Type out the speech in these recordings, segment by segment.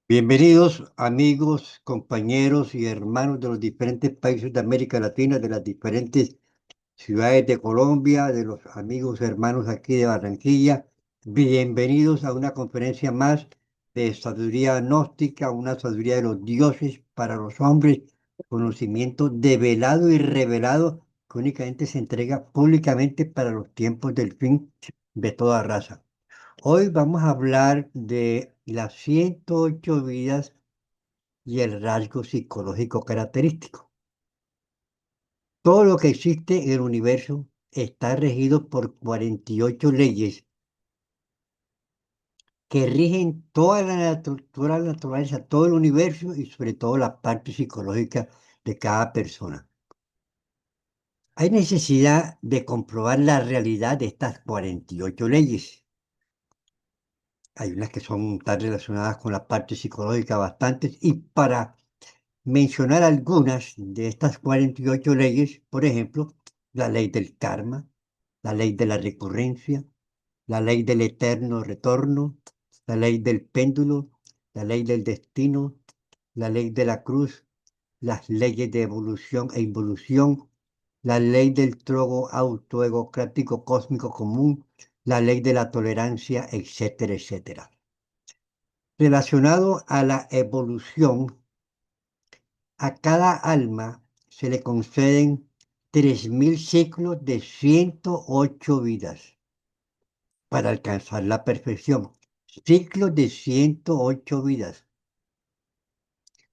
Bienvenidos amigos, compañeros y hermanos de los diferentes países de América Latina, de las diferentes ciudades de Colombia, de los amigos hermanos aquí de Barranquilla. Bienvenidos a una conferencia más de sabiduría gnóstica, una sabiduría de los dioses para los hombres, conocimiento develado y revelado que únicamente se entrega públicamente para los tiempos del fin de toda raza. Hoy vamos a hablar de las 108 vidas y el rasgo psicológico característico. Todo lo que existe en el universo está regido por 48 leyes que rigen toda la naturaleza, todo el universo y sobre todo la parte psicológica de cada persona. Hay necesidad de comprobar la realidad de estas 48 leyes. Hay unas que tan relacionadas con la parte psicológica bastantes y para mencionar algunas de estas 48 leyes, por ejemplo, la ley del karma, la ley de la recurrencia, la ley del eterno retorno, la ley del péndulo, la ley del destino, la ley de la cruz, las leyes de evolución e involución, la ley del trogo autoegocrático cósmico común, la ley de la tolerancia, etcétera, etcétera. Relacionado a la evolución, a cada alma se le conceden 3000 ciclos de 108 vidas para alcanzar la perfección. Ciclos de 108 vidas.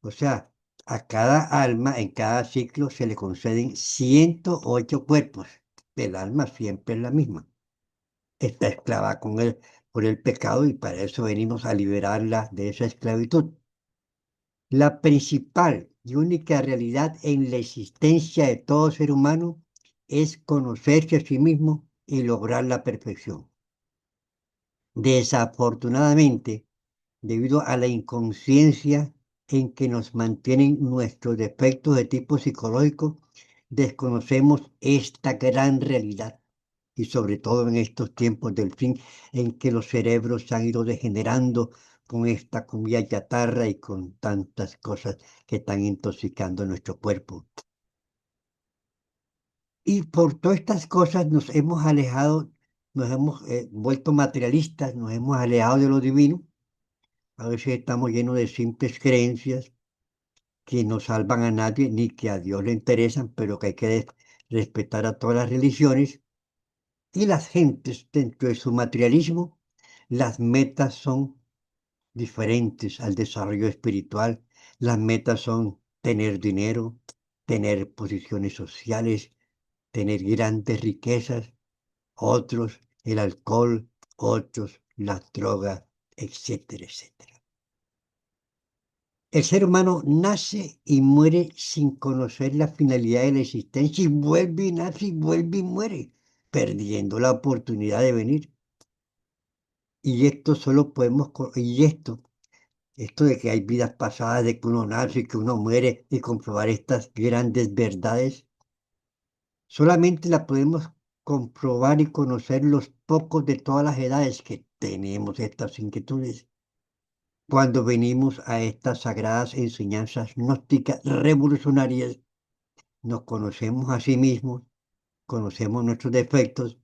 O sea, a cada alma en cada ciclo se le conceden 108 cuerpos. El alma siempre es la misma. Está esclava por el pecado y para eso venimos a liberarla de esa esclavitud. La principal y única realidad en la existencia de todo ser humano es conocerse a sí mismo y lograr la perfección. Desafortunadamente, debido a la inconsciencia en que nos mantienen nuestros defectos de tipo psicológico, desconocemos esta gran realidad. Y sobre todo en estos tiempos del fin, en que los cerebros se han ido degenerando con esta comida chatarra y con tantas cosas que están intoxicando nuestro cuerpo. Y por todas estas cosas nos hemos alejado, nos hemos vuelto materialistas, nos hemos alejado de lo divino. A veces estamos llenos de simples creencias que no salvan a nadie ni que a Dios le interesan, pero que hay que respetar a todas las religiones. Y las gentes, dentro de su materialismo, las metas son diferentes al desarrollo espiritual. Las metas son tener dinero, tener posiciones sociales, tener grandes riquezas, otros el alcohol, otros las drogas, etcétera, etcétera. El ser humano nace y muere sin conocer la finalidad de la existencia y vuelve y nace y vuelve y muere, perdiendo la oportunidad de venir. Y esto solo podemos, esto de que hay vidas pasadas, de que uno nace y que uno muere y comprobar estas grandes verdades, solamente la podemos comprobar y conocer los pocos de todas las edades que tenemos estas inquietudes. Cuando venimos a estas sagradas enseñanzas gnósticas revolucionarias, nos conocemos a sí mismos, conocemos nuestros defectos,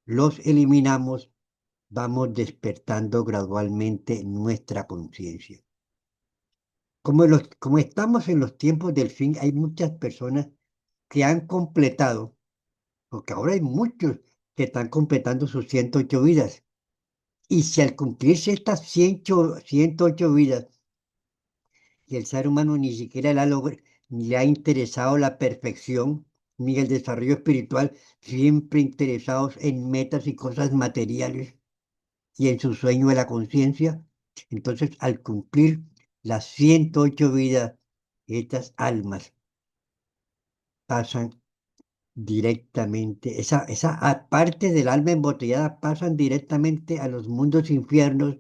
los eliminamos, vamos despertando gradualmente nuestra conciencia. Como estamos en los tiempos del fin, hay muchas personas que han completado, porque ahora hay muchos que están completando sus 108 vidas. Y si al cumplirse estas 108 vidas, y el ser humano ni siquiera ni le ha interesado la perfección, ni el desarrollo espiritual, siempre interesados en metas y cosas materiales y en su sueño de la conciencia, entonces al cumplir las 108 vidas, estas almas pasan directamente, esa parte del alma embotellada pasan directamente a los mundos infiernos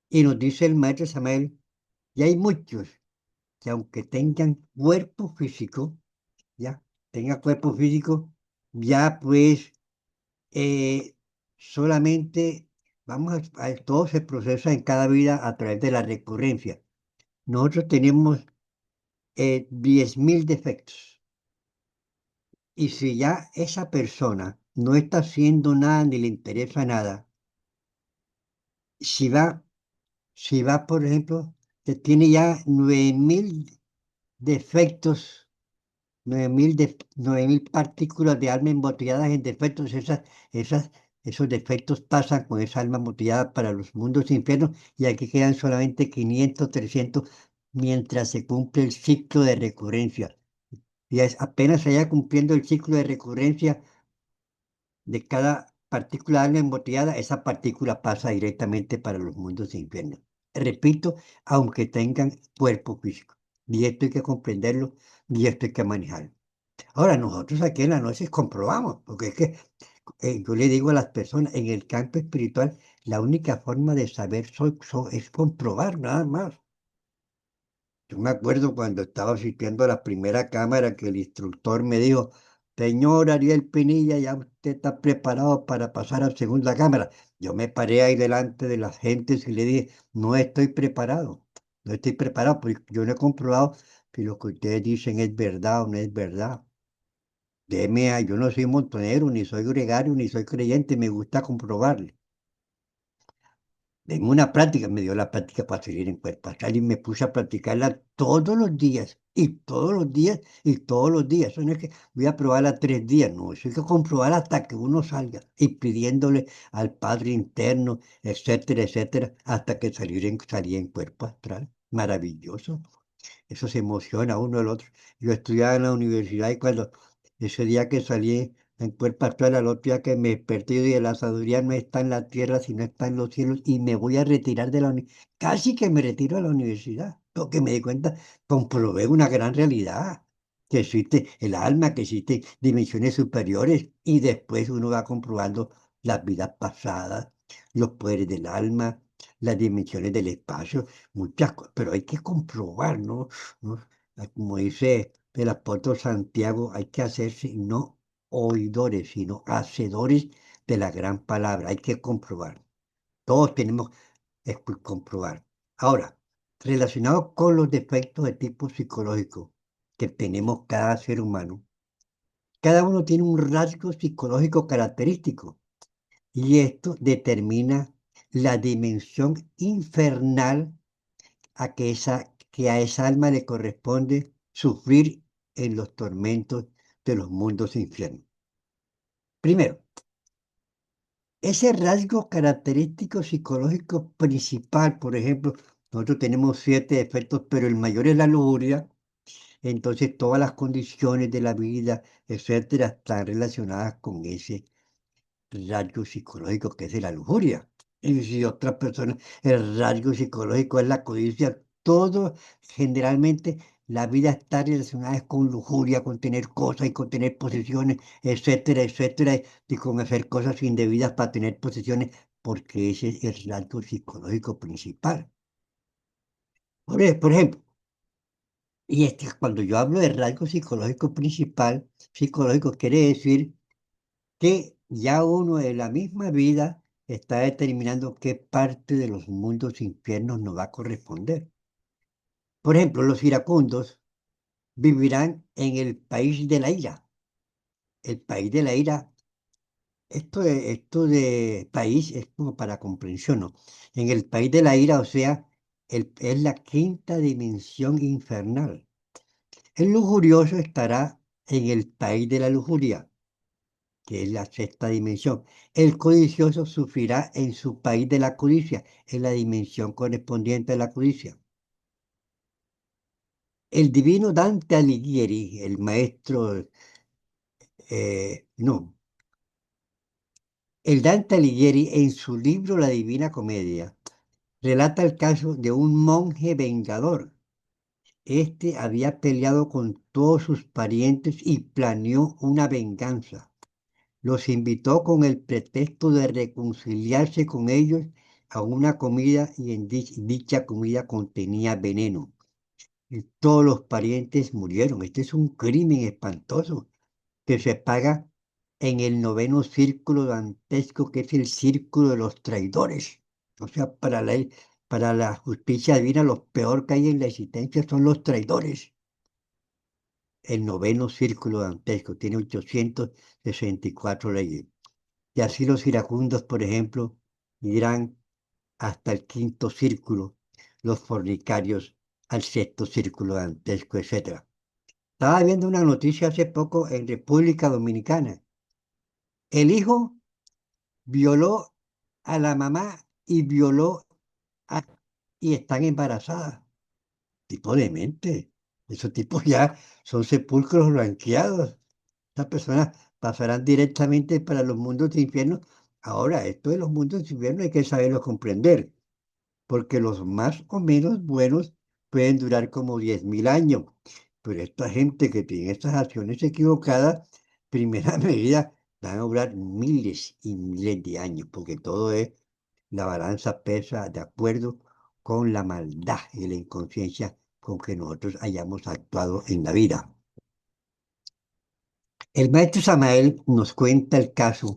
y nos dice el maestro Samael, y hay muchos que aunque tengan cuerpo físico, ya, tenga cuerpo físico, ya pues eh, solamente todo se procesa en cada vida a través de la recurrencia. nosotros tenemos 10.000 defectos. Y si ya esa persona no está haciendo nada ni le interesa nada, si va, si va, por ejemplo, que tiene ya 9.000 defectos, 9.000 partículas de alma embotelladas en defectos, esas, esos defectos pasan con esa alma embotellada para los mundos infiernos y aquí quedan solamente 500, 300 mientras se cumple el ciclo de recurrencia. Y apenas se vaya cumpliendo el ciclo de recurrencia de cada partícula de alma embotellada, esa partícula pasa directamente para los mundos infiernos. Repito, aunque tengan cuerpo físico. Y esto hay que comprenderlo y esto hay que manejarlo. Ahora, nosotros aquí en la noche comprobamos, porque es que yo le digo a las personas, en el campo espiritual, la única forma de saber es comprobar, nada más. Yo me acuerdo cuando estaba asistiendo a la primera cámara que el instructor me dijo, señor Ariel Pinilla, ya usted está preparado para pasar a segunda cámara. Yo me paré ahí delante de las gentes y le dije, no estoy preparado, no estoy preparado, porque yo no he comprobado si lo que ustedes dicen es verdad o no es verdad. Yo no soy montonero, ni soy gregario, ni soy creyente, me gusta comprobarlo. En una práctica, me dio la práctica para salir en cuerpo astral y me puse a practicarla todos los días, y todos los días, y todos los días. Eso no es que voy a probarla 3 días, no, eso hay que comprobar hasta que uno salga y pidiéndole al Padre interno, etcétera, etcétera, hasta que salí en cuerpo astral. Maravilloso. Eso se emociona uno el otro. Yo estudiaba en la universidad y cuando ese día que salí en cuerpo astral, al otro día que me desperté, yo dije, la sabiduría no está en la tierra, sino está en los cielos, y me voy a retirar de la universidad. Casi que me retiro de la universidad, porque me di cuenta, comprobé una gran realidad, que existe el alma, que existen dimensiones superiores, y después uno va comprobando las vidas pasadas, los poderes del alma, las dimensiones del espacio, muchas cosas, pero hay que comprobar, ¿no? ¿No? Como dice el apóstol Santiago, hay que hacerse no oidores, sino hacedores de la gran palabra. Hay que comprobar. Todos tenemos que comprobar. Ahora, relacionado con los defectos de tipo psicológico que tenemos cada ser humano, cada uno tiene un rasgo psicológico característico y esto determina la dimensión infernal que a esa alma le corresponde sufrir en los tormentos de los mundos infiernos. Primero, ese rasgo característico psicológico principal, por ejemplo, nosotros tenemos 7 defectos, pero el mayor es la lujuria, entonces todas las condiciones de la vida, etcétera, están relacionadas con ese rasgo psicológico que es de la lujuria. Y si otra persona, el rasgo psicológico es la codicia, todo generalmente la vida está relacionada es con lujuria, con tener cosas y con tener posesiones, etcétera, etcétera, y con hacer cosas indebidas para tener posesiones, porque ese es el rasgo psicológico principal. Por ejemplo, y es que cuando yo hablo de rasgo psicológico principal, psicológico quiere decir que ya uno en la misma vida está determinando qué parte de los mundos infiernos nos va a corresponder. Por ejemplo, los iracundos vivirán en el país de la ira. El país de la ira, esto de país es como para comprensión, ¿no? En el país de la ira, o sea, es la quinta dimensión infernal. El lujurioso estará en el país de la lujuria, que es la sexta dimensión. El codicioso sufrirá en su país de la codicia, en la dimensión correspondiente a la codicia. El divino Dante Alighieri, el maestro, no, el Dante Alighieri en su libro La Divina Comedia relata el caso de un monje vengador. Este había peleado con todos sus parientes y planeó una venganza. Los invitó con el pretexto de reconciliarse con ellos a una comida y dicha comida contenía veneno. Y todos los parientes murieron. Este es un crimen espantoso que se paga en el noveno círculo dantesco, que es el círculo de los traidores. O sea, para la ley. Para la justicia divina, lo peor que hay en la existencia son los traidores. El noveno círculo dantesco tiene 864 leyes. Y así los iracundos, por ejemplo, irán hasta el quinto círculo, los fornicarios al sexto círculo dantesco, etcétera. Estaba viendo una noticia hace poco en República Dominicana. El hijo violó a la mamá y violó a- y están embarazadas. Tipo de mente. Esos tipos ya son sepulcros blanqueados. Estas personas pasarán directamente para los mundos de infierno. Ahora, esto de los mundos de infierno hay que saberlo comprender, porque los más o menos buenos pueden durar como 10.000 años. Pero esta gente que tiene estas acciones equivocadas, primera medida, van a durar miles y miles de años, porque todo es, la balanza pesa de acuerdo con la maldad y la inconsciencia con que nosotros hayamos actuado en la vida. El maestro Samael nos cuenta el caso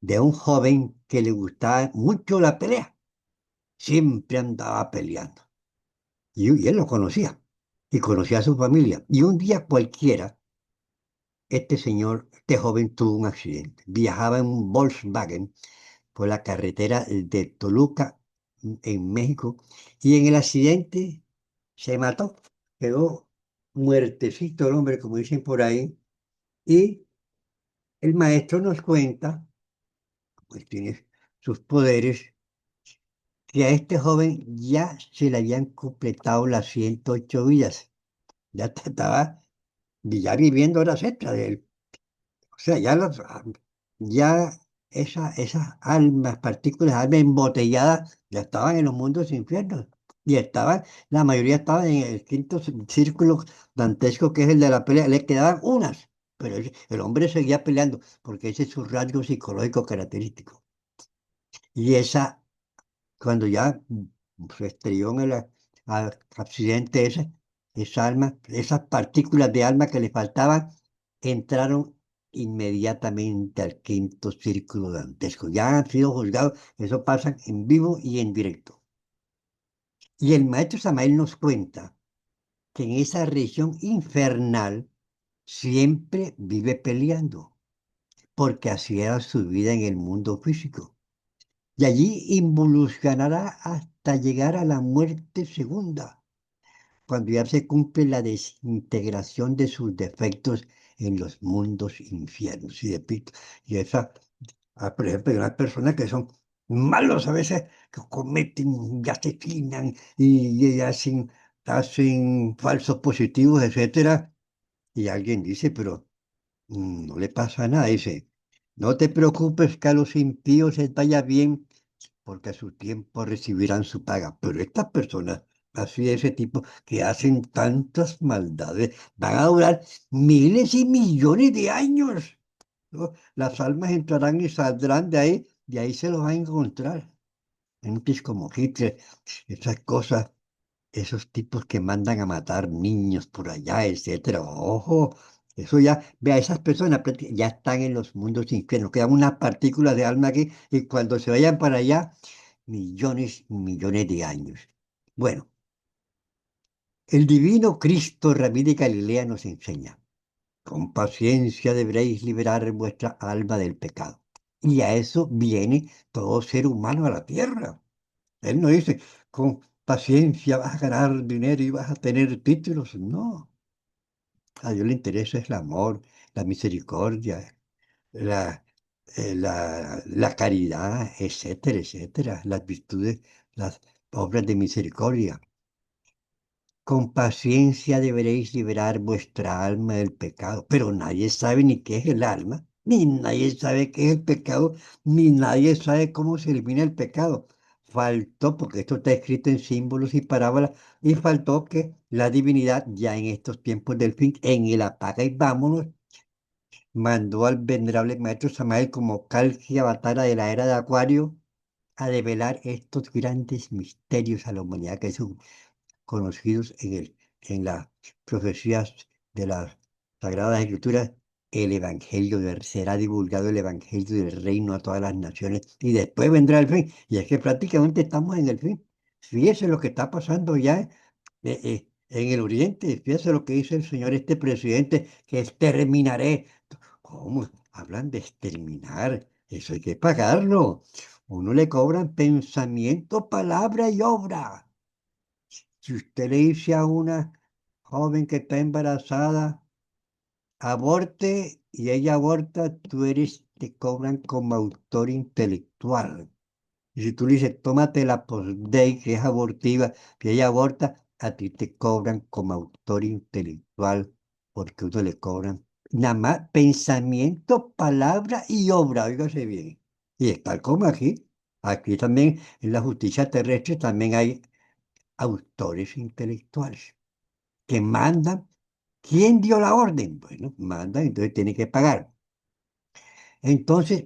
de un joven que le gustaba mucho la pelea, siempre andaba peleando. Y él lo conocía, y conocía a su familia. Y un día cualquiera, este joven tuvo un accidente. Viajaba en un Volkswagen por la carretera de Toluca, en México, y en el accidente se mató. Quedó muertecito el hombre, como dicen por ahí. Y el maestro nos cuenta, pues tiene sus poderes, que a este joven ya se le habían completado las 108 vidas. Ya estaba ya viviendo horas extras de él. O sea, ya esas almas, partículas, almas embotelladas, ya estaban en los mundos infiernos. Y estaban, la mayoría estaban en el quinto círculo dantesco, que es el de la pelea. Le quedaban unas, pero el hombre seguía peleando, porque ese es su rasgo psicológico característico. Y cuando ya se estrelló en el accidente ese, esa alma, esas partículas de alma que le faltaban, entraron inmediatamente al quinto círculo dantesco. Ya han sido juzgados, eso pasa en vivo y en directo. Y el maestro Samael nos cuenta que en esa región infernal siempre vive peleando, porque así era su vida en el mundo físico. Y allí involucionará hasta llegar a la muerte segunda, cuando ya se cumple la desintegración de sus defectos en los mundos infiernos. Y esa, por ejemplo, hay unas personas que son malos a veces, que cometen y asesinan y hacen falsos positivos, etcétera. Y alguien dice, pero no le pasa nada. Dice, no te preocupes que a los impíos les vaya bien porque a su tiempo recibirán su paga. Pero estas personas, así de ese tipo, que hacen tantas maldades, van a durar miles y millones de años, ¿no? Las almas entrarán y saldrán de ahí se los va a encontrar. Gentes como Hitler, esas cosas, esos tipos que mandan a matar niños por allá, etcétera. Ojo, eso ya, vea, esas personas ya están en los mundos infiernos, quedan unas partículas de alma aquí y cuando se vayan para allá, millones y millones de años. Bueno, el divino Cristo Ramírez de Galilea nos enseña, con paciencia deberéis liberar vuestra alma del pecado. Y a eso viene todo ser humano a la tierra. Él no dice, con paciencia vas a ganar dinero y vas a tener títulos. No, a Dios le interesa es el amor, la misericordia, la, la caridad, etcétera, etcétera, las virtudes, las obras de misericordia. Con paciencia deberéis liberar vuestra alma del pecado, pero nadie sabe ni qué es el alma, ni nadie sabe qué es el pecado, ni nadie sabe cómo se elimina el pecado. Faltó, porque esto está escrito en símbolos y parábolas, y faltó que la divinidad, ya en estos tiempos del fin, en el apaga y vámonos, mandó al venerable maestro Samael como calque avatara de la era de Acuario a develar estos grandes misterios a la humanidad que son conocidos en las profecías de las Sagradas Escrituras. El Evangelio será divulgado el Evangelio del reino a todas las naciones y después vendrá el fin. Y es que prácticamente estamos en el fin. Fíjese lo que está pasando ya en el Oriente. Fíjese lo que dice el señor este presidente, que exterminaré. ¿Cómo? Hablan de exterminar. Eso hay que pagarlo. Uno le cobran pensamiento, palabra y obra. Si usted le dice a una joven que está embarazada, aborte y ella aborta, te cobran como autor intelectual. Y si tú le dices, tómate la post-day, que es abortiva, que ella aborta, a ti te cobran como autor intelectual, porque uno le cobran nada más pensamiento, palabra y obra, óigase bien. Y es tal como aquí. Aquí también, en la justicia terrestre, también hay autores intelectuales que mandan. ¿Quién dio la orden? Bueno, mandan, entonces tiene que pagar. Entonces,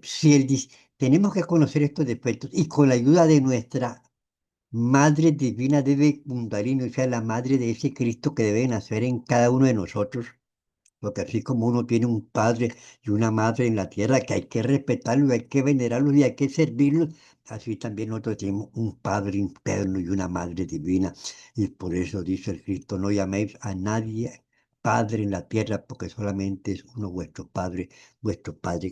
tenemos que conocer estos defectos y con la ayuda de nuestra Madre Divina debe Kundalini, o sea, la madre de ese Cristo que debe nacer en cada uno de nosotros, porque así como uno tiene un padre y una madre en la tierra que hay que respetarlo, hay que venerarlo y hay que servirlo, así también nosotros tenemos un padre interno y una madre divina. Y por eso dice el Cristo, no llaméis a nadie padre en la tierra, porque solamente es uno vuestro padre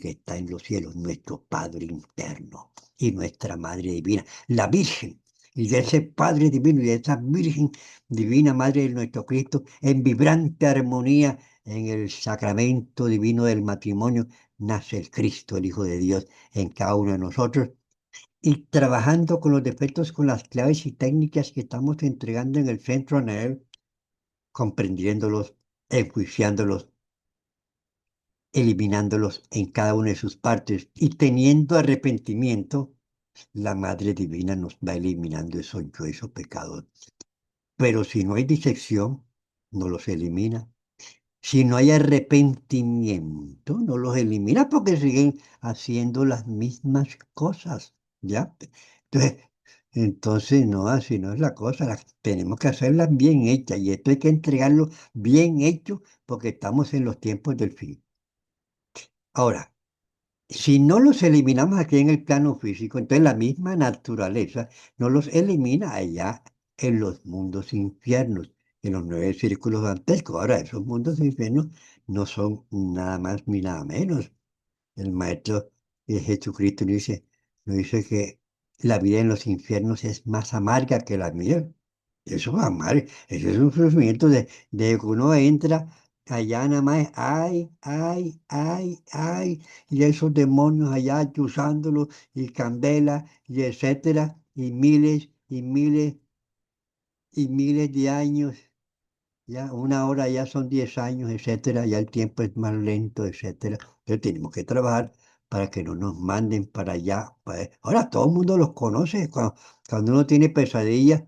que está en los cielos, nuestro padre interno y nuestra madre divina, la Virgen. Y de ese Padre divino y de esa Virgen divina, Madre de nuestro Cristo, en vibrante armonía en el sacramento divino del matrimonio nace el Cristo, el Hijo de Dios, en cada uno de nosotros. Y trabajando con los defectos, con las claves y técnicas que estamos entregando en el centro ANEL, comprendiéndolos, enjuiciándolos, eliminándolos en cada una de sus partes y teniendo arrepentimiento, la Madre Divina nos va eliminando esos yo, esos pecados. Pero si no hay disección, no los elimina. Si no hay arrepentimiento, no los elimina porque siguen haciendo las mismas cosas, ¿ya? Entonces, entonces no, así no es la cosa, tenemos que hacerlas bien hechas y esto hay que entregarlo bien hecho porque estamos en los tiempos del fin. Ahora, si no los eliminamos aquí en el plano físico, entonces la misma naturaleza no los elimina allá en los mundos infiernos, en los nueve círculos dantescos. Ahora, esos mundos infiernos no son nada más ni nada menos. El Maestro Jesucristo nos dice que la vida en los infiernos es más amarga que la miel. Eso es amargo, eso es un sufrimiento de que uno entra allá nada más, ay, ay, ay, ay, y esos demonios allá chuzándolos, y candela, y etcétera, y miles, y miles, y miles de años. Ya una hora ya son 10 años, etcétera, ya el tiempo es más lento, etcétera. Entonces tenemos que trabajar para que no nos manden para allá. Ahora todo el mundo los conoce. Cuando uno tiene pesadillas,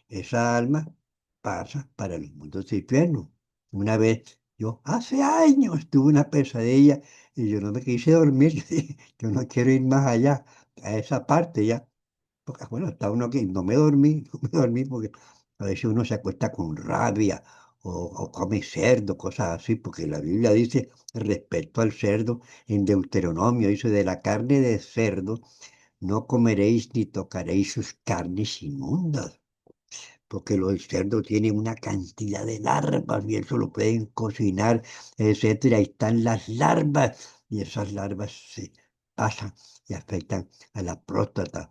esa alma pasa para los mundos infiernos. Una vez, yo hace años tuve una pesadilla y yo no me quise dormir. Yo dije, yo no quiero ir más allá, a esa parte ya. Porque, bueno, está uno que no me dormí, no me dormí porque a veces uno se acuesta con rabia o come cerdo, cosas así, porque la Biblia dice respecto al cerdo, en Deuteronomio dice, de la carne de cerdo no comeréis ni tocaréis sus carnes inmundas, porque el cerdo tiene una cantidad de larvas y eso lo pueden cocinar, etcétera. Ahí están las larvas y esas larvas se pasan y afectan a la próstata.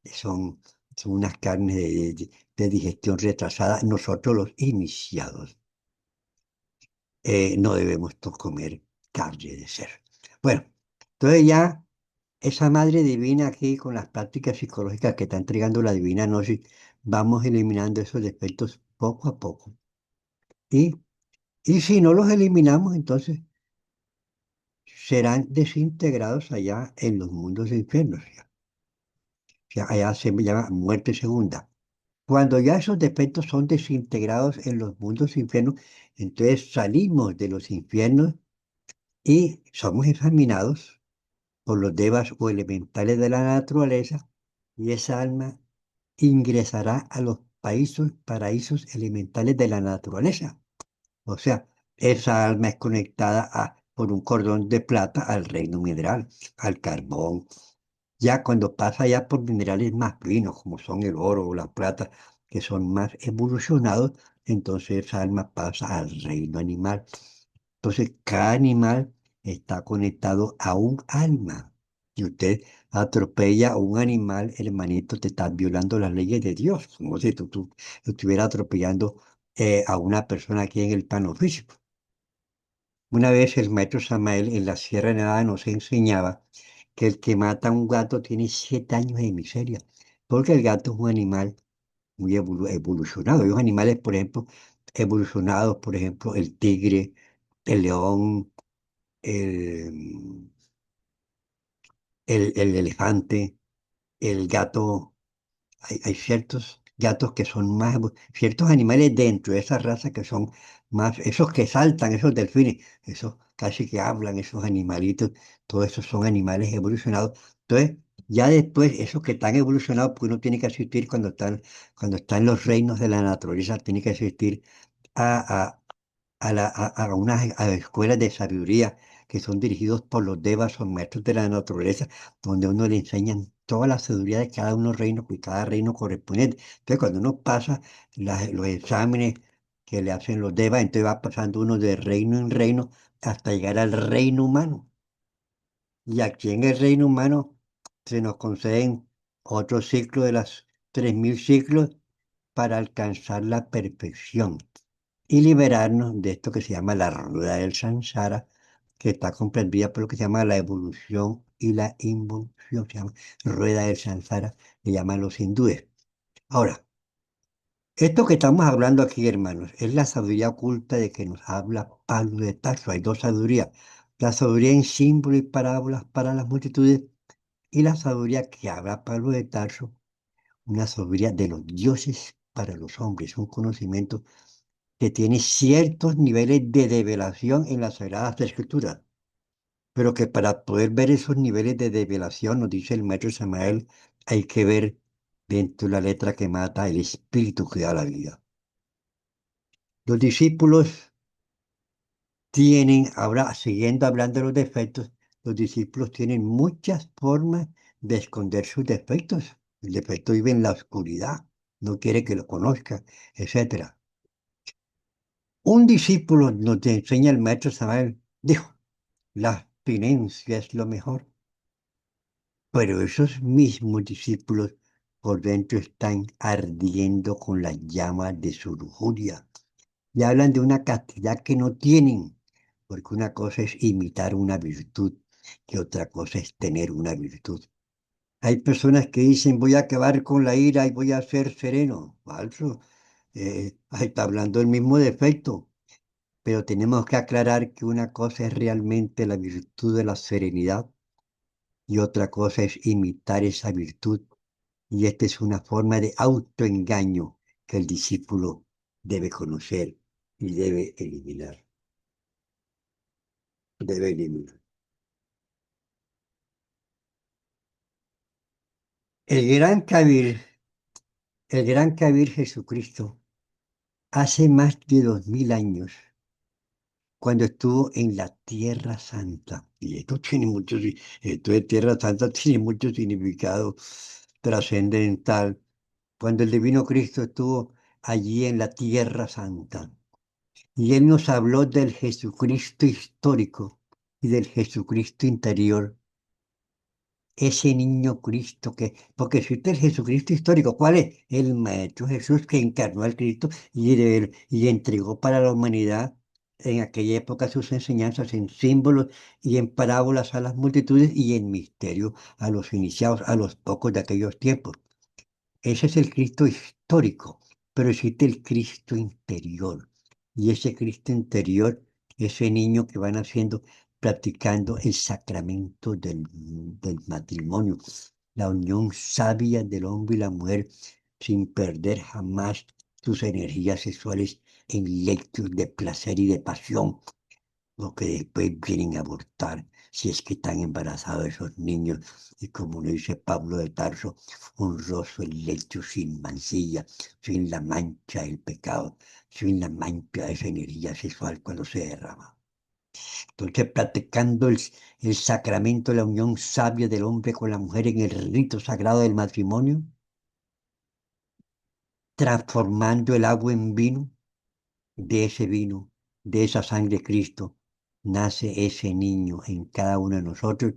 Son, son unas carnes de digestión retrasada. Nosotros los iniciados no debemos comer carne de cerdo. Bueno, entonces ya esa madre divina aquí con las prácticas psicológicas que está entregando la divina gnosis, vamos eliminando esos defectos poco a poco. Y, y si no los eliminamos, entonces serán desintegrados allá en los mundos infiernos. Ya, allá se llama muerte segunda. Cuando ya esos defectos son desintegrados en los mundos infiernos, entonces salimos de los infiernos y somos examinados por los devas o elementales de la naturaleza y esa alma ingresará a los paraísos elementales de la naturaleza. O sea, esa alma es conectada por un cordón de plata al reino mineral, al carbón, Ya cuando pasa ya por minerales más finos, como son el oro o la plata, que son más evolucionados, entonces esa alma pasa al reino animal. Entonces cada animal está conectado a un alma. Si usted atropella a un animal, hermanito, te estás violando las leyes de Dios, como si tú estuvieras atropellando a una persona aquí en el plano físico. Una vez el maestro Samael en la Sierra Nevada nos enseñaba que el que mata a un gato tiene 7 años de miseria, porque el gato es un animal muy evolucionado. Hay animales, por ejemplo, evolucionados, por ejemplo, el tigre, el león, el, el elefante, el gato. Hay ciertos gatos que son más, ciertos animales dentro de esa raza que son más, esos que saltan, esos delfines, esos casi que hablan, esos animalitos, todos esos son animales evolucionados. Entonces, ya después, esos que están evolucionados, pues uno tiene que asistir cuando están en los reinos de la naturaleza, tiene que asistir a, a unas a escuelas de sabiduría que son dirigidos por los devas o maestros de la naturaleza, donde uno le enseñan toda la sabiduría de cada uno reino y cada reino correspondiente. Entonces, cuando uno pasa los exámenes que le hacen los devas, entonces va pasando uno de reino en reino hasta llegar al reino humano. Y aquí en el reino humano se nos conceden otro ciclo de las 3000 ciclos para alcanzar la perfección y liberarnos de esto que se llama la rueda del samsara, que está comprendida por lo que se llama la evolución y la involución, se llama rueda del samsara, que llaman los hindúes. Ahora, esto que estamos hablando aquí, hermanos, es la sabiduría oculta de que nos habla Pablo de Tarso. Hay dos sabidurías, la sabiduría en símbolos y parábolas para las multitudes y la sabiduría que habla Pablo de Tarso, una sabiduría de los dioses para los hombres, un conocimiento que tiene ciertos niveles de develación en las Sagradas Escrituras, pero que para poder ver esos niveles de develación, nos dice el maestro Samael, hay que ver dentro de la letra que mata el espíritu que da la vida. Los discípulos tienen, ahora siguiendo hablando de los defectos, los discípulos tienen muchas formas de esconder sus defectos. El defecto vive en la oscuridad, no quiere que lo conozca, etcétera. Un discípulo nos enseña el maestro Samael, dijo, la abstinencia es lo mejor, pero esos mismos discípulos por dentro están ardiendo con las llamas de su lujuria y hablan de una castidad que no tienen, porque una cosa es imitar una virtud y otra cosa es tener una virtud. Hay personas que dicen voy a acabar con la ira y voy a ser sereno. Falso. Ahí está hablando el mismo defecto. Pero tenemos que aclarar que una cosa es realmente la virtud de la serenidad y otra cosa es imitar esa virtud. Y esta es una forma de autoengaño que el discípulo debe conocer y debe eliminar. Debe eliminar. El gran Kabir, el gran Kabir Jesucristo, hace más de 2000 años, cuando estuvo en la Tierra Santa, y esto tiene mucho, esto de Tierra Santa tiene mucho significado trascendental, cuando el Divino Cristo estuvo allí en la Tierra Santa. Y Él nos habló del Jesucristo histórico y del Jesucristo interior, ese niño Cristo que, porque existe el Jesucristo histórico, ¿cuál es? El Maestro Jesús que encarnó al Cristo y entregó para la humanidad en aquella época sus enseñanzas en símbolos y en parábolas a las multitudes y en misterio a los iniciados, a los pocos de aquellos tiempos. Ese es el Cristo histórico, pero existe el Cristo interior. Y ese Cristo interior, ese niño que van haciendo, practicando el sacramento del matrimonio, la unión sabia del hombre y la mujer, sin perder jamás sus energías sexuales en lectos de placer y de pasión, lo que después vienen a abortar, si es que están embarazados esos niños. Y como lo dice Pablo de Tarso, honroso el lecho sin mancilla, sin la mancha del pecado, sin la mancha de esa energía sexual cuando se derrama. Entonces, practicando el sacramento de la unión sabia del hombre con la mujer en el rito sagrado del matrimonio, transformando el agua en vino, de ese vino, de esa sangre de Cristo, nace ese niño en cada uno de nosotros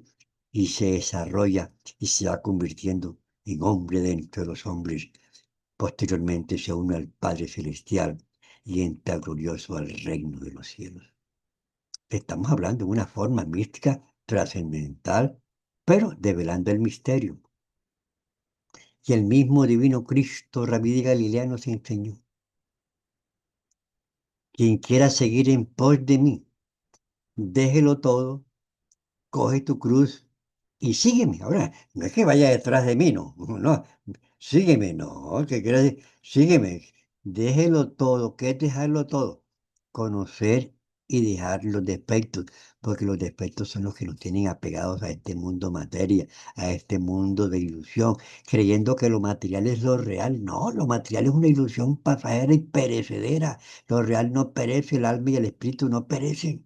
y se desarrolla y se va convirtiendo en hombre dentro de los hombres. Posteriormente se une al Padre Celestial y entra glorioso al reino de los cielos. Estamos hablando de una forma mística trascendental, pero develando el misterio. Y el mismo divino Cristo, Rabí de Galilea, nos enseñó: quien quiera seguir en pos de mí, déjelo todo, coge tu cruz y sígueme. Ahora, no es que vaya detrás de mí, no, no, sígueme, no, que quiere decir, sígueme, déjelo todo. ¿Qué es dejarlo todo? Conocer y dejar los defectos, porque los defectos son los que nos tienen apegados a este mundo materia, a este mundo de ilusión, creyendo que lo material es lo real. No, lo material es una ilusión pasajera y perecedera. Lo real no perece, el alma y el espíritu no perecen.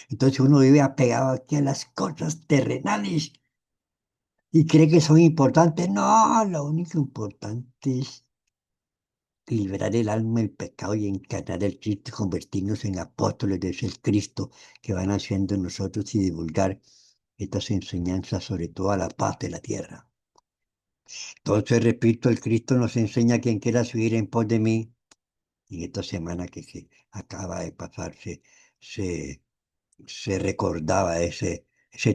Entonces uno vive apegado aquí a las cosas terrenales y cree que son importantes. No, lo único importante es liberar el alma del pecado y encarnar el Cristo y convertirnos en apóstoles de ese Cristo que van haciendo en nosotros y divulgar estas enseñanzas, sobre todo a la paz de la tierra. Entonces, repito, el Cristo nos enseña a quien quiera subir en pos de mí. Y esta semana que acaba de pasarse, se se recordaba ese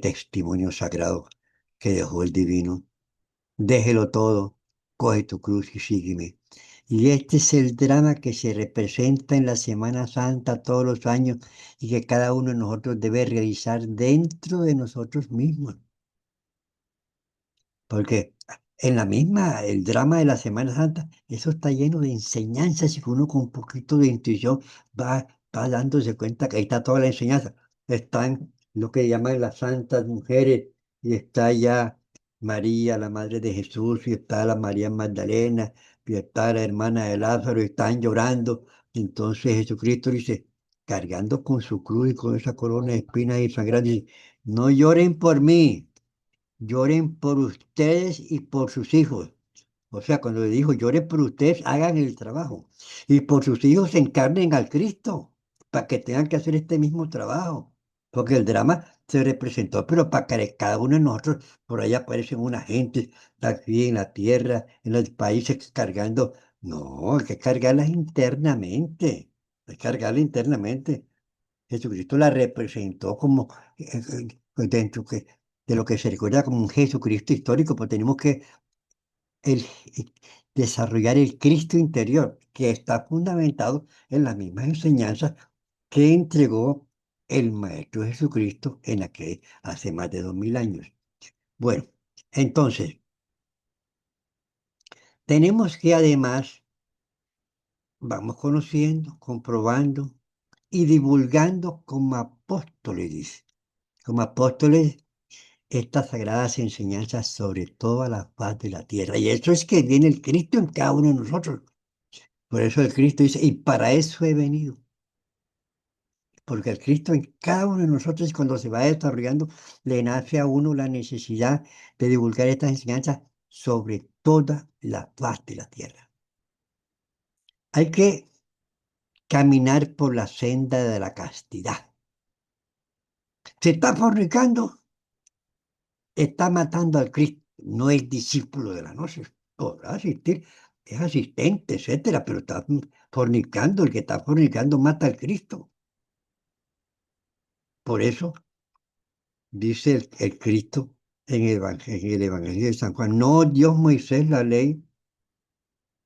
testimonio sagrado que dejó el divino. Déjelo todo, coge tu cruz y sígueme. Y este es el drama que se representa en la Semana Santa todos los años y que cada uno de nosotros debe realizar dentro de nosotros mismos. Porque en la misma, el drama de la Semana Santa, eso está lleno de enseñanzas y que uno con un poquito de intuición va dándose cuenta que ahí está toda la enseñanza. Están lo que llaman las santas mujeres y está ya María, la madre de Jesús, y está la María Magdalena, y está la hermana de Lázaro, y están llorando. Entonces Jesucristo dice, cargando con su cruz y con esa corona de espinas y sangrando, dice, no lloren por mí, lloren por ustedes y por sus hijos. O sea, cuando le dijo, lloren por ustedes, hagan el trabajo. Y por sus hijos encarnen al Cristo, para que tengan que hacer este mismo trabajo. Porque el drama se representó, pero para que cada uno de nosotros, por ahí aparecen una gente aquí en la tierra, en los países cargando. No, hay que cargarlas internamente. Hay que cargarla internamente. Jesucristo la representó como dentro de lo que se recuerda como un Jesucristo histórico, pues tenemos que el- desarrollar el Cristo interior, que está fundamentado en las mismas enseñanzas que entregó el Maestro Jesucristo en aquel, hace más de 2000 años. Bueno, entonces, tenemos que además, vamos conociendo, comprobando y divulgando como apóstoles, dice, como apóstoles estas sagradas enseñanzas sobre toda la faz de la tierra. Y eso es que viene el Cristo en cada uno de nosotros. Por eso el Cristo dice, y para eso he venido. Porque el Cristo en cada uno de nosotros, cuando se va desarrollando, le nace a uno la necesidad de divulgar estas enseñanzas sobre toda la faz de la tierra. Hay que caminar por la senda de la castidad. Se está fornicando, está matando al Cristo. No es discípulo de la noche. Podrá asistir, es asistente, etcétera, pero está fornicando. El que está fornicando mata al Cristo. Por eso dice el Cristo en el Evangelio de San Juan, no dio Moisés la ley.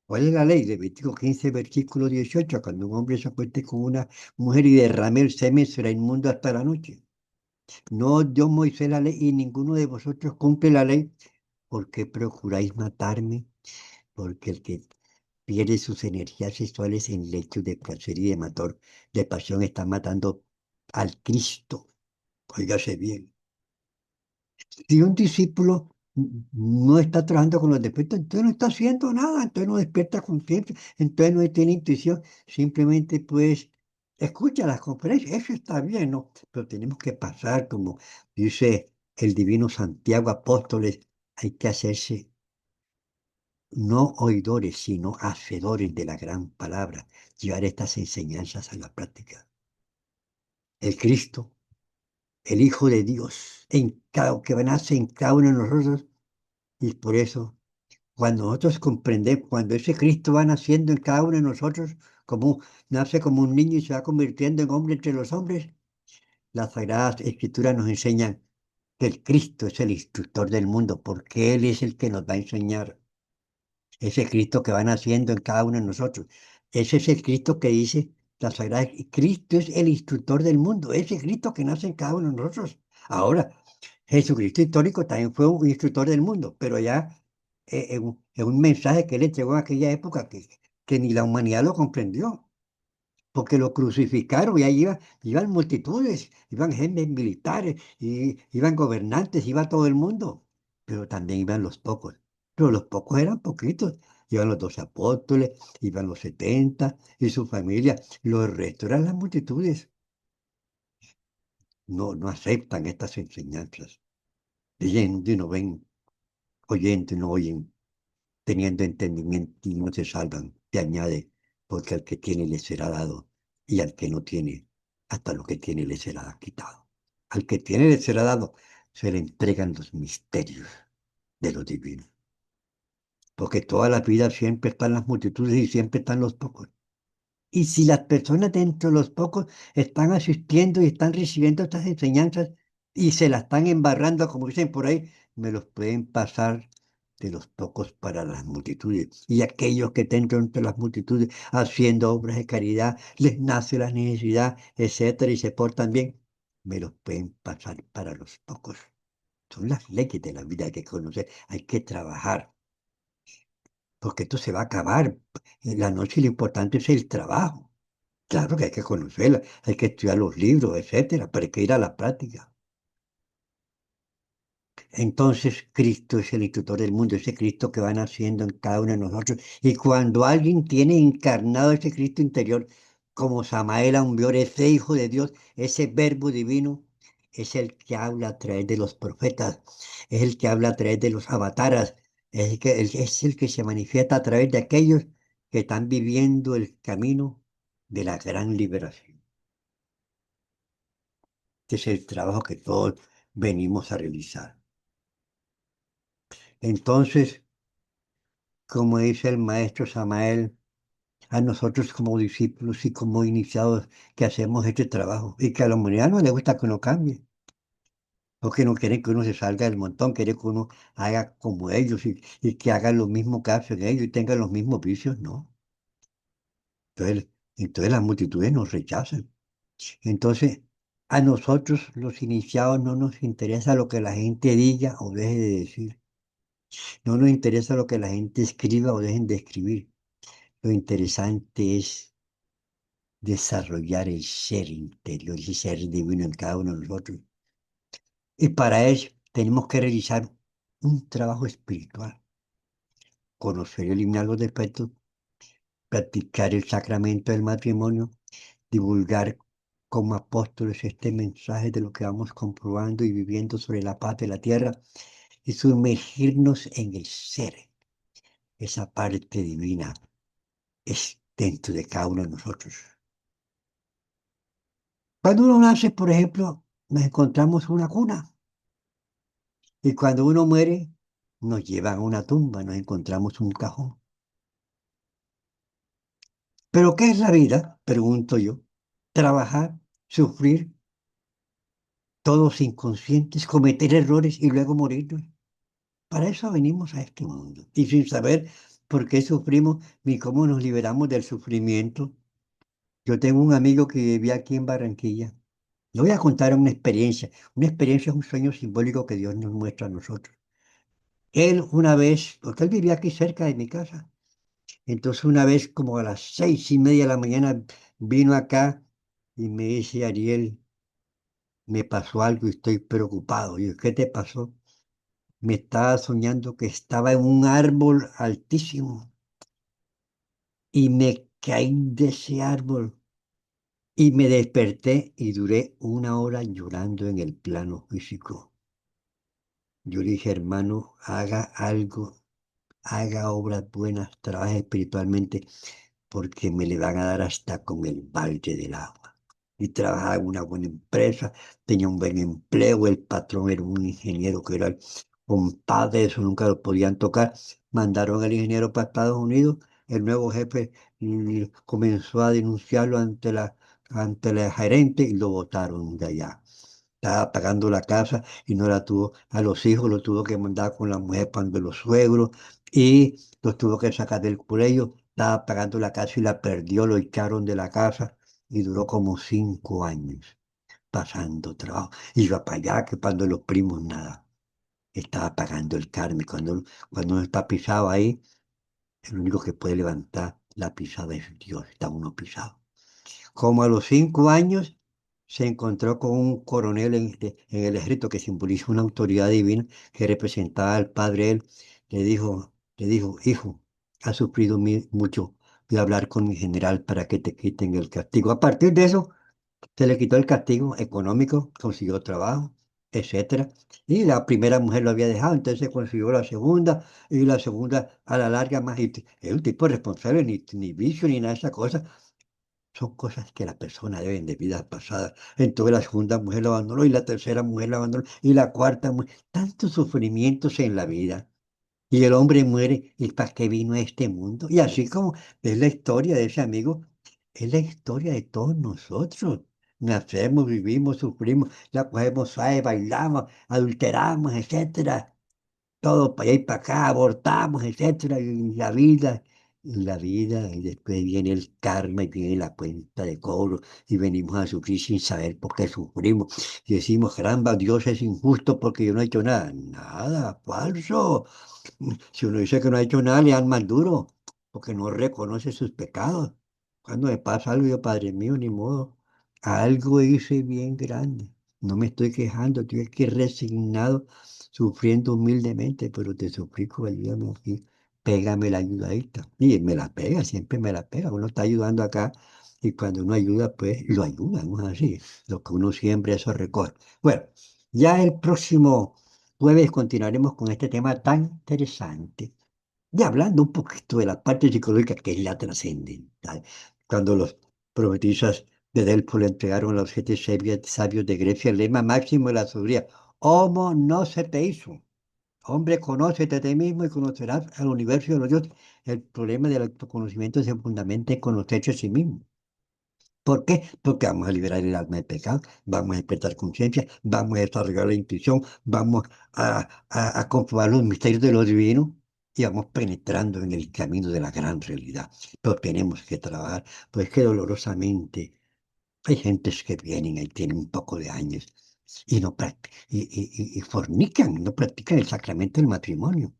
¿Cuál es la ley? Levítico 15, versículo 18. Cuando un hombre se acueste con una mujer y derrame el semen, será inmundo hasta la noche. No dio Moisés la ley y ninguno de vosotros cumple la ley. ¿Por qué procuráis matarme? Porque el que pierde sus energías sexuales en lechos de placer y de pasión está matando al Cristo. Óigase bien. Si un discípulo no está trabajando con los defectos, entonces no está haciendo nada, entonces no despierta conciencia, entonces no tiene intuición, simplemente pues escucha las conferencias, eso está bien, ¿no? Pero tenemos que pasar, como dice el divino Santiago Apóstoles, hay que hacerse no oidores, sino hacedores de la gran palabra, llevar estas enseñanzas a la práctica. El Cristo, el Hijo de Dios, que nace en cada uno de nosotros, y por eso, cuando nosotros comprendemos, cuando ese Cristo va naciendo en cada uno de nosotros, nace como un niño y se va convirtiendo en hombre entre los hombres, las Sagradas Escrituras nos enseñan que el Cristo es el instructor del mundo, porque Él es el que nos va a enseñar. Ese Cristo que va naciendo en cada uno de nosotros. Ese es el Cristo que dice la Sagrada. Cristo es el instructor del mundo, ese Cristo que nace en cada uno de nosotros. Ahora, Jesucristo histórico también fue un instructor del mundo, pero ya en un mensaje que él entregó en aquella época que ni la humanidad lo comprendió, porque lo crucificaron y ahí iban multitudes, iban gentes militares, y iban gobernantes, iba todo el mundo, pero también iban los pocos. Pero los pocos eran poquitos. Iban los 12 apóstoles, iban los 70 y su familia. Los restos eran las multitudes. No, no aceptan estas enseñanzas. Leyendo y no ven, oyendo y no oyen, teniendo entendimiento y no se salvan. Te añade, porque al que tiene le será dado, y al que no tiene, hasta lo que tiene le será quitado. Al que tiene le será dado, se le entregan los misterios de lo divino. Porque toda la vida siempre están las multitudes y siempre están los pocos. Y si las personas dentro de los pocos están asistiendo y están recibiendo estas enseñanzas y se las están embarrando, como dicen por ahí, me los pueden pasar de los pocos para las multitudes. Y aquellos que estén dentro de las multitudes haciendo obras de caridad, les nace la necesidad, etcétera, y se portan bien, me los pueden pasar para los pocos. Son las leyes de la vida, hay que conocer, hay que trabajar, porque esto se va a acabar. En la noche lo importante es el trabajo. Claro que hay que conocerla, hay que estudiar los libros, etcétera, pero hay que ir a la práctica. Entonces, Cristo es el instructor del mundo, ese Cristo que va naciendo en cada uno de nosotros. Y cuando alguien tiene encarnado ese Cristo interior, como Samael aún vio, ese Hijo de Dios, ese Verbo divino, es el que habla a través de los profetas, es el que habla a través de los avataras, es el que se manifiesta a través de aquellos que están viviendo el camino de la gran liberación. Este es el trabajo que todos venimos a realizar. Entonces, como dice el maestro Samael, a nosotros como discípulos y como iniciados que hacemos este trabajo y que a la humanidad no le gusta que uno cambie, porque no quieren que uno se salga del montón, quieren que uno haga como ellos y que haga lo mismo que hacen ellos y tenga los mismos vicios, ¿no? Entonces, entonces las multitudes nos rechazan. Entonces, a nosotros los iniciados no nos interesa lo que la gente diga o deje de decir. No nos interesa lo que la gente escriba o dejen de escribir. Lo interesante es desarrollar el ser interior, ese ser divino en cada uno de nosotros. Y para eso tenemos que realizar un trabajo espiritual, conocer y eliminar los defectos, practicar el sacramento del matrimonio, divulgar como apóstoles este mensaje de lo que vamos comprobando y viviendo sobre la paz de la tierra y sumergirnos en el ser, esa parte divina es dentro de cada uno de nosotros. Cuando uno nace, por ejemplo, nos encontramos una cuna y cuando uno muere, nos llevan a una tumba, nos encontramos un cajón. ¿Pero qué es la vida? Pregunto yo. Trabajar, sufrir, todos inconscientes, cometer errores y luego morirnos. Para eso venimos a este mundo y sin saber por qué sufrimos ni cómo nos liberamos del sufrimiento. Yo tengo un amigo que vivía aquí en Barranquilla. Le voy a contar una experiencia. Una experiencia es un sueño simbólico que Dios nos muestra a nosotros. Él una vez, porque él vivía aquí cerca de mi casa, entonces una vez como a las 6:30 de la mañana vino acá y me dice, Ariel, me pasó algo y estoy preocupado. Y yo, ¿qué te pasó? Me estaba soñando que estaba en un árbol altísimo y me caí de ese árbol Y me desperté y duré una hora llorando en el plano físico. Yo le dije, hermano, haga algo, haga obras buenas, trabaje espiritualmente, porque me le van a dar hasta con el balde del agua. Y trabajaba en una buena empresa, tenía un buen empleo, el patrón era un ingeniero que era el compadre, eso nunca lo podían tocar. Mandaron al ingeniero para Estados Unidos, el nuevo jefe comenzó a denunciarlo ante la gerente y lo botaron de allá. Estaba pagando la casa y no la tuvo, a los hijos los tuvo que mandar con la mujer cuando los suegros y los tuvo que sacar del colegio. Estaba pagando la casa y la perdió, lo echaron de la casa y duró como 5 años pasando trabajo. Iba para allá, que cuando los primos nada. Estaba pagando el carne. Cuando uno está pisado ahí, el único que puede levantar la pisada es Dios. Está uno pisado. Como a los 5 años se encontró con un coronel en el ejército que simboliza una autoridad divina que representaba al padre. Él le dijo, hijo, has sufrido mucho. Voy a hablar con mi general para que te quiten el castigo. A partir de eso, se le quitó el castigo económico, consiguió trabajo, etcétera. Y la primera mujer lo había dejado, entonces consiguió la segunda, y la segunda a la larga más. Es un tipo responsable, ni vicio, ni nada de esas cosas. Son cosas que la persona deben de vidas pasadas. Entonces la segunda mujer lo abandonó y la tercera mujer lo abandonó y la cuarta mujer. Tantos sufrimientos en la vida. Y el hombre muere. ¿Y para qué vino a este mundo? Y así como es la historia de ese amigo, es la historia de todos nosotros. Nacemos, vivimos, sufrimos, la cogemos suave, bailamos, adulteramos, etcétera, todo para allá y para acá, abortamos, etcétera, y la vida, y después viene el karma y viene la cuenta de cobro, y venimos a sufrir sin saber por qué sufrimos. Y decimos, caramba, Dios es injusto porque yo no he hecho nada. Nada, falso. Si uno dice que no ha hecho nada, le dan más duro, porque no reconoce sus pecados. Cuando me pasa algo, yo, Padre mío, ni modo, algo hice bien grande. No me estoy quejando, estoy aquí resignado, sufriendo humildemente, pero te suplico, ayúdame aquí, pégame la ayudadita. Y me la pega, siempre me la pega. Uno está ayudando acá y cuando uno ayuda, pues lo ayuda, no es así. Lo que uno siembra, eso recoge. Bueno, ya el próximo jueves continuaremos con este tema tan interesante y hablando un poquito de la parte psicológica que es la trascendental. Cuando los profetisas de Delfos le entregaron a los 7 sabios de Grecia el lema máximo de la sabiduría, Homo no se te hizo. Hombre, conócete a ti mismo y conocerás al universo y a los dioses. El problema del autoconocimiento se fundamenta en conocerse a sí mismo. ¿Por qué? Porque vamos a liberar el alma del pecado, vamos a despertar conciencia, vamos a desarrollar la intuición, vamos a comprobar los misterios de lo divino y vamos penetrando en el camino de la gran realidad. Pero tenemos que trabajar, pues que dolorosamente hay gentes que vienen y tienen un poco de años y no y fornican, no practican el sacramento del matrimonio.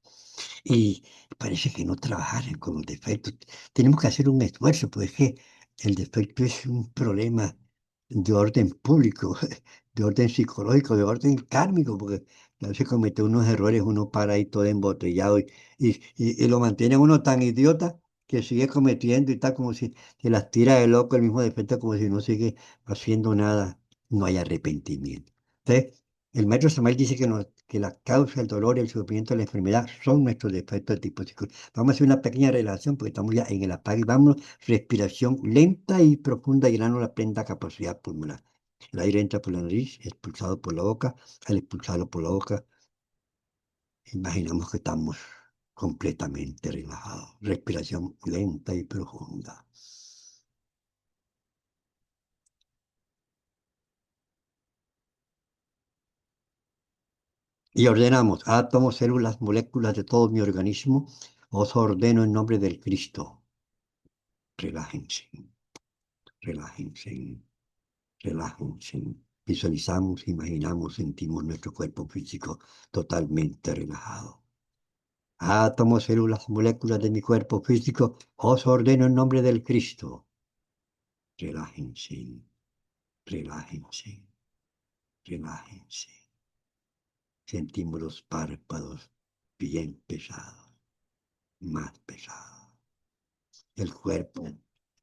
Y parece que no trabajaran con los defectos. Tenemos que hacer un esfuerzo, pues es que el defecto es un problema de orden público, de orden psicológico, de orden kármico, porque a veces comete unos errores, uno para ahí todo embotellado y lo mantiene uno tan idiota que sigue cometiendo y tal como si se las tira de loco el mismo defecto, como si no sigue haciendo nada, no hay arrepentimiento. Entonces, el maestro Samuel dice que la causa, el dolor, el sufrimiento, la enfermedad son nuestros defectos de tipo psicológico. Vamos a hacer una pequeña relación porque estamos ya en el apague. Vamos, respiración lenta y profunda, llenando la plena capacidad pulmonar. El aire entra por la nariz, expulsado por la boca. Al expulsarlo por la boca, imaginamos que estamos completamente relajados. Respiración lenta y profunda. Y ordenamos átomos, células, moléculas de todo mi organismo. Os ordeno en nombre del Cristo. Relájense, relájense, relájense. Visualizamos, imaginamos, sentimos nuestro cuerpo físico totalmente relajado. Átomos, células, moléculas de mi cuerpo físico, os ordeno en nombre del Cristo. Relájense, relájense, relájense. Sentimos los párpados bien pesados, más pesados. El cuerpo